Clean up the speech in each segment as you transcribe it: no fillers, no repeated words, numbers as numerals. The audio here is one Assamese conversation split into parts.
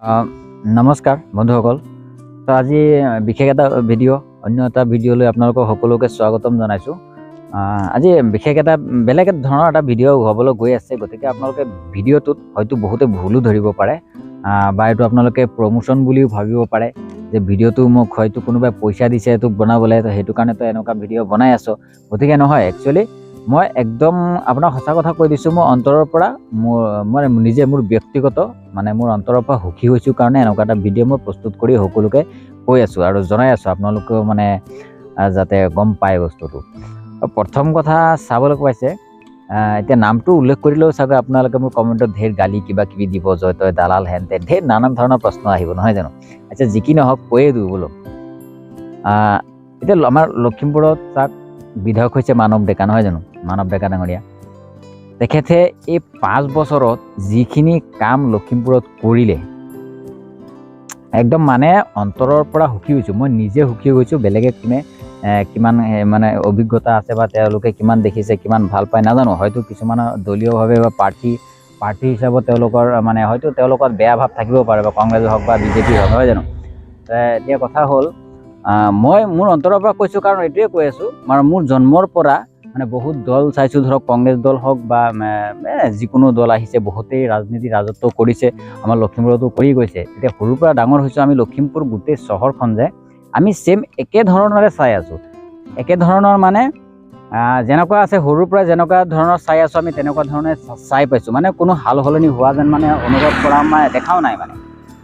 নমস্কাৰ বন্ধুসকল। তো আজি বিশেষ এটা ভিডিঅ' অন্য এটা ভিডিঅ'লৈ আপোনালোকক সকলোকে স্বাগতম জনাইছোঁ। আজি বিশেষ এটা বেলেগ ধৰণৰ এটা ভিডিঅ' হ'বলৈ গৈ আছে, গতিকে আপোনালোকে ভিডিঅ'টোত হয়তো বহুতে ভুলো ধৰিব পাৰে বা এইটো আপোনালোকে প্ৰমোশ্যন বুলিও ভাবিব পাৰে যে ভিডিঅ'টো মোক হয়তো কোনোবাই পইচা দিছে এইটো বনাবলৈ, তো সেইটো কাৰণেতো এনেকুৱা ভিডিঅ' বনাই আছোঁ। গতিকে নহয়, একচুৱেলি মই একদম আপোনাক সঁচা কথা কৈ দিছোঁ, মই অন্তৰৰ পৰা মই নিজে মোৰ ব্যক্তিগত মোৰ অন্তৰৰ পৰা সুখী হৈছোঁ কাৰণে এনেকুৱা এটা ভিডিঅ' মই প্ৰস্তুত কৰি সকলোকে কৈ আছোঁ আৰু জনাই আছোঁ, আপোনালোকেও যাতে গম পায় বস্তুটো। প্ৰথম কথা চাবলৈ পাইছে, এতিয়া নামটো উল্লেখ কৰিলেও চাগৈ আপোনালোকে মোৰ কমেণ্টত ঢেৰ গালি কিবা কিবি দিব, জয় তই দালাল হেন তেন ঢেৰ নানান ধৰণৰ প্ৰশ্ন আহিব, নহয় জানো? আচ্ছা, যি কি নহওক কৈয়ে দিওঁ বোলো। এতিয়া আমাৰ লখিমপুৰত তাক বিধায়ক হৈছে মানৱ ডেকা, নহয় জানো? মানৱ ডেকা ডাঙৰীয়া তেখেতে এই 5 বছৰত যিখিনি কাম লখিমপুৰত কৰিলে, একদম অন্তৰৰ পৰা সুখী হৈছোঁ। মই নিজে সুখী হৈছোঁ, বেলেগে কোনে কিমান অভিজ্ঞতা আছে বা তেওঁলোকে কিমান দেখিছে, কিমান ভাল পায় নাজানো। হয়তো কিছুমানৰ দলীয়ভাৱে বা পাৰ্টি হিচাপত তেওঁলোকৰ হয়তো তেওঁলোকৰ বেয়া ভাৱ থাকিব পাৰে, বা কংগ্ৰেছ হওক বা বিজেপি হওক, নহয় জানো? এতিয়া কথা হ'ল, মই মোৰ অন্তৰৰ পৰা কৈছোঁ, কাৰণ এইটোৱে কৈ আছোঁ, মোৰ জন্মৰ পৰা বহুত দল চাইছোঁ, ধৰক কংগ্ৰেছ দল হওক বা যিকোনো দল আহিছে, বহুতেই ৰাজনীতি ৰাজত্ব কৰিছে, আমাৰ লখিমপুৰতো কৰি গৈছে। এতিয়া সৰুৰ পৰা ডাঙৰ হৈছোঁ আমি, লখিমপুৰ গোটেই চহৰখন যে আমি ছেম একে ধৰণৰে চাই আছোঁ, একে ধৰণৰ যেনেকুৱা আছে সৰুৰ পৰা যেনেকুৱা ধৰণৰ চাই আছোঁ আমি, তেনেকুৱা ধৰণে চাই পাইছোঁ। কোনো সাল সলনি হোৱা যেন অনুভৱ কৰা দেখাও নাই,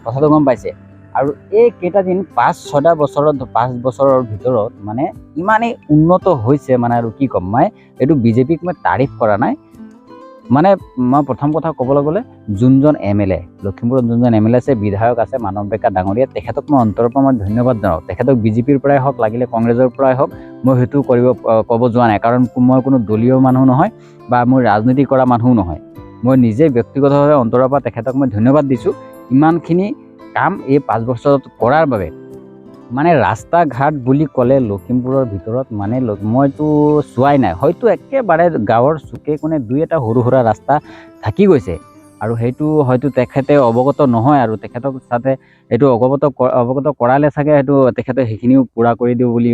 কথাটো গম পাইছে। আৰু এই কেইটা দিন 5-6 বছৰত 5 বছৰৰ ভিতৰত ইমানেই উন্নত হৈছে, আৰু কি ক'ম, এইটো বিজেপিক মই তাৰিফ কৰা নাই। মই প্ৰথম কথা ক'বলৈ গ'লে, যোনজন MLA লখিমপুৰত, যোনজন MLA আছে, বিধায়ক আছে মানৱ ডেকা ডাঙৰীয়া, তেখেতক মই অন্তৰৰ পৰা ধন্যবাদ জনাওঁ। তেখেতক বিজেপিৰ পৰাই হওক, লাগিলে কংগ্ৰেছৰ পৰাই হওক, মই সেইটো ক'ব যোৱা নাই, কাৰণ মই কোনো দলীয় মানুহ নহয় বা মই ৰাজনীতি কৰা মানুহো নহয়। মই নিজে ব্যক্তিগতভাৱে অন্তৰৰ পৰা তেখেতক মই ধন্যবাদ দিছোঁ, ইমানখিনি কাম এই 5 বছৰত কৰাৰ বাবে। ৰাস্তা ঘাট বুলি ক'লে লখিমপুৰৰ ভিতৰত মইতো চোৱাই নাই, হয়তো একেবাৰে গাঁৱৰ চুকে কোণে 2-এটা সৰু সুৰা ৰাস্তা থাকি গৈছে, আৰু সেইটো হয়তো তেখেতে অৱগত নহয়, আৰু তেখেতক যাতে এইটো অৱগত কৰালে চাগে সেইটো তেখেতে সেইখিনিও পূৰা কৰি দিওঁ বুলি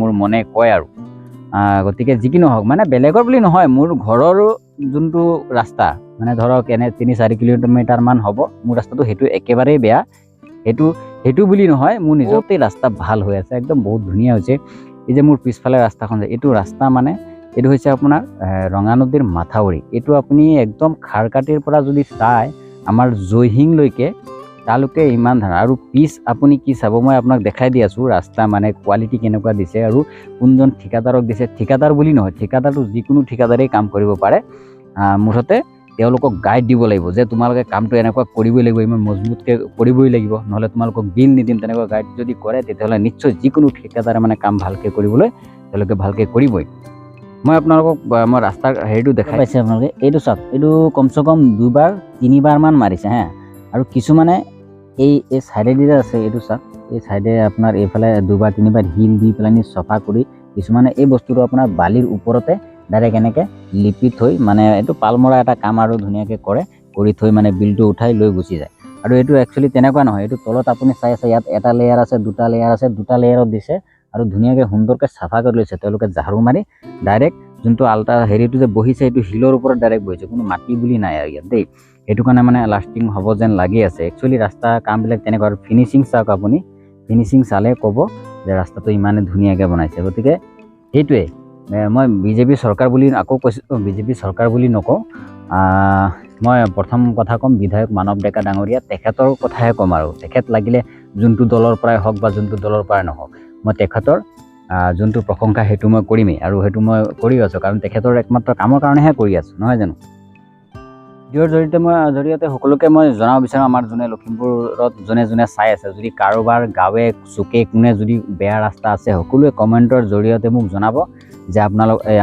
মোৰ মনে কয় আৰু। গতিকে যি কি নহওক, বেলেগৰ বুলি নহয়, মোৰ ঘৰৰো যোনটো ৰাস্তা, ধৰক এনে 3-4 কিলোমিটাৰমান হ'ব মোৰ ৰাস্তাটো, সেইটো একেবাৰেই বেয়া। সেইটো বুলি নহয়, মোৰ নিজতেই ৰাস্তা ভাল হৈ আছে, একদম বহুত ধুনীয়া হৈছে। এই যে মোৰ পিছফালে ৰাস্তাখন যে, এইটো ৰাস্তা এইটো হৈছে আপোনাৰ ৰঙানদীৰ মাথাউৰি। এইটো আপুনি একদম খাৰকাটিৰ পৰা যদি চাই আমাৰ জয়সিংলৈকে, তালৈকে ইমান ধাৰা। আৰু পিছ আপুনি কি চাব, মই আপোনাক দেখাই দি আছোঁ ৰাস্তা কোৱালিটি কেনেকুৱা দিছে, আৰু কোনজন ঠিকাদাৰক দিছে। ঠিকাদাৰ বুলি নহয়, ঠিকাদাৰটো যিকোনো ঠিকাদাৰেই কাম কৰিব পাৰে, মুঠতে তেওঁলোকক গাইড দিব লাগিব যে তোমালোকে কামটো এনেকুৱা কৰিবই লাগিব, ইমান মজবুতকৈ কৰিবই লাগিব, নহ'লে তোমালোকক বিল নিদিম। তেনেকুৱা গাইড যদি কৰে, তেতিয়াহ'লে নিশ্চয় যিকোনো ঠিকাদাৰে কাম ভালকৈ কৰিবলৈ তেওঁলোকে ভালকৈ কৰিবই। মই আপোনালোকক ৰাস্তাৰ হেৰিটো দেখাই পাইছে, আপোনালোকে এইটো চাওক, এইটো কমচে কম 2-3বাৰমান মাৰিছে হা। আৰু কিছুমানে এই ছাইডেদি যে আছে, এইটো চাওক, এই ছাইডে আপোনাৰ এইফালে 2-3বাৰ শিল দি পেলাই চফা কৰি, কিছুমানে এই বস্তুটো আপোনাৰ বালিৰ ওপৰতে ডাইৰেক্ট এনেকৈ লিপি থৈ, এইটো পালমৰা এটা কাম আৰু ধুনীয়াকৈ কৰি থৈ বিলটো উঠাই লৈ গুচি যায়। আৰু এইটো একচুৱেলি তেনেকুৱা নহয়, এইটো তলত আপুনি চাই আছে, ইয়াত এটা লেয়াৰ আছে, 2টা লেয়াৰ আছে, 2টা লেয়াৰত দিছে, আৰু ধুনীয়াকৈ সুন্দৰকৈ চাফা কৰি লৈছে তেওঁলোকে, ঝাৰু মাৰি ডাইৰেক্ট যোনটো হেৰিটো যে বহিছে, এইটো শিলৰ ওপৰত ডাইৰেক্ট বহিছে, কোনো মাটি বুলি নাই আৰু ইয়াত দেই। সেইটো কাৰণে লাষ্টিং হ'ব যেন লাগি আছে। একচুৱেলি ৰাস্তা কামবিলাক তেনেকুৱা। আৰু ফিনিচিং চাওক, আপুনি ফিনিচিং চালে ক'ব যে ৰাস্তাটো ইমানেই ধুনীয়াকৈ বনাইছে। গতিকে সেইটোৱে, মই বিজেপি চৰকাৰ বুলি আকৌ কৈছোঁ, বিজেপি চৰকাৰ বুলি নকওঁ, মই প্ৰথম কথা ক'ম বিধায়ক মানৱ ডেকা ডাঙৰীয়া, তেখেতৰ কথাহে ক'ম। আৰু তেখেত লাগিলে যোনটো দলৰ পৰাই হওক বা যোনটো দলৰ পৰাই নহওক, মই তেখেতৰ যোনটো প্ৰশংসা সেইটো মই কৰিমেই, আৰু সেইটো মই কৰি আছোঁ, কাৰণ তেখেতৰ একমাত্ৰ কামৰ কাৰণেহে কৰি আছোঁ, নহয় জানো? ভিডিঅ'ৰ জৰিয়তে সকলোকে মই জনাব বিচাৰোঁ, আমাৰ যোনে লখিমপুৰত যোনে চাই আছে, যদি কাৰোবাৰ গাঁৱে চুকে কোণে যদি বেয়া ৰাস্তা আছে, সকলোৱে কমেণ্টৰ জৰিয়তে মোক জনাব যে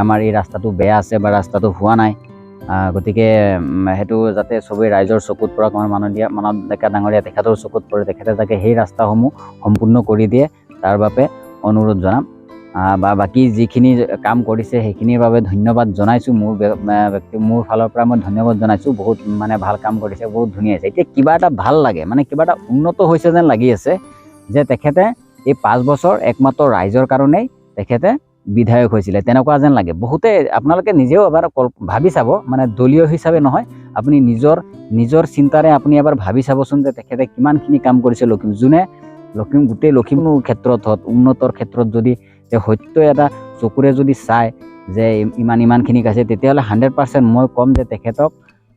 আমাৰ এই ৰাস্তাটো বেয়া আছে বা ৰাস্তাটো হোৱা নাই। গতিকে সেইটো যাতে চবেই ৰাইজৰ চকুত পৰক, আমাৰ মানৱ ডেকা ডাঙৰীয়া তেখেতৰ চকুত পৰে, তেখেতে যাতে সেই ৰাস্তাসমূহ সম্পূৰ্ণ কৰি দিয়ে, তাৰ বাবে অনুৰোধ জনাম। বা বাকী যিখিনি কাম কৰিছে সেইখিনিৰ বাবে ধন্যবাদ জনাইছোঁ। মোৰ ফালৰ পৰা মই ধন্যবাদ জনাইছোঁ। বহুত মানে ভাল কাম কৰিছে, বহুত ধুনীয়া হৈছে। এতিয়া কিবা এটা ভাল লাগে, মানে কিবা এটা উন্নত হৈছে যেন লাগি আছে যে তেখেতে এই 5 বছৰ একমাত্ৰ ৰাইজৰ কাৰণেই তেখেতে বিধায়ক হৈছিলে, তেনেকুৱা যেন লাগে। বহুতে আপোনালোকে নিজেও এবাৰ ভাবি চাব, মানে দলীয় হিচাপে নহয়, আপুনি নিজৰ চিন্তাৰে আপুনি এবাৰ ভাবি চাবচোন যে তেখেতে কিমানখিনি কাম কৰিছে গোটেই লখিমপুৰ ক্ষেত্ৰত হওক, উন্নতৰ ক্ষেত্ৰত যদি সত্য এটা চকুৰে যদি চায় যে ইমানখিনি আছে, তেতিয়াহ'লে 100% মই ক'ম যে তেখেতক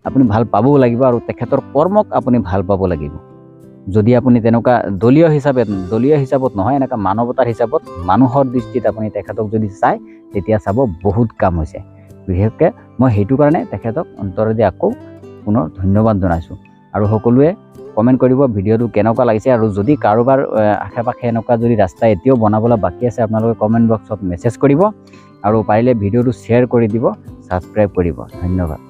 আপুনি ভাল পাবও লাগিব আৰু তেখেতৰ কৰ্মক আপুনি ভাল পাব লাগিব। যদি আপুনি তেনেকুৱা দলীয় হিচাপত নহয়, এনেকুৱা মানৱতাৰ হিচাপত মানুহৰ দৃষ্টিত আপুনি তেখেতক যদি চায়, তেতিয়া চাব বহুত কাম হৈছে। বিশেষকৈ মই সেইটো কাৰণে তেখেতক অন্তৰেদি আকৌ পুনৰ ধন্যবাদ জনাইছোঁ। আৰু সকলোৱে কমেণ্ট কৰিব ভিডিঅ'টো কেনেকুৱা লাগিছে, আৰু যদি কাৰোবাৰ আশে পাশে এনেকুৱা যদি ৰাস্তা এতিয়াও বনাবলৈ বাকী আছে, আপোনালোকে কমেণ্ট বক্সত মেছেজ কৰিব, আৰু পাৰিলে ভিডিঅ'টো শ্বেয়াৰ কৰি দিব, ছাবস্ক্ৰাইব কৰিব। ধন্যবাদ।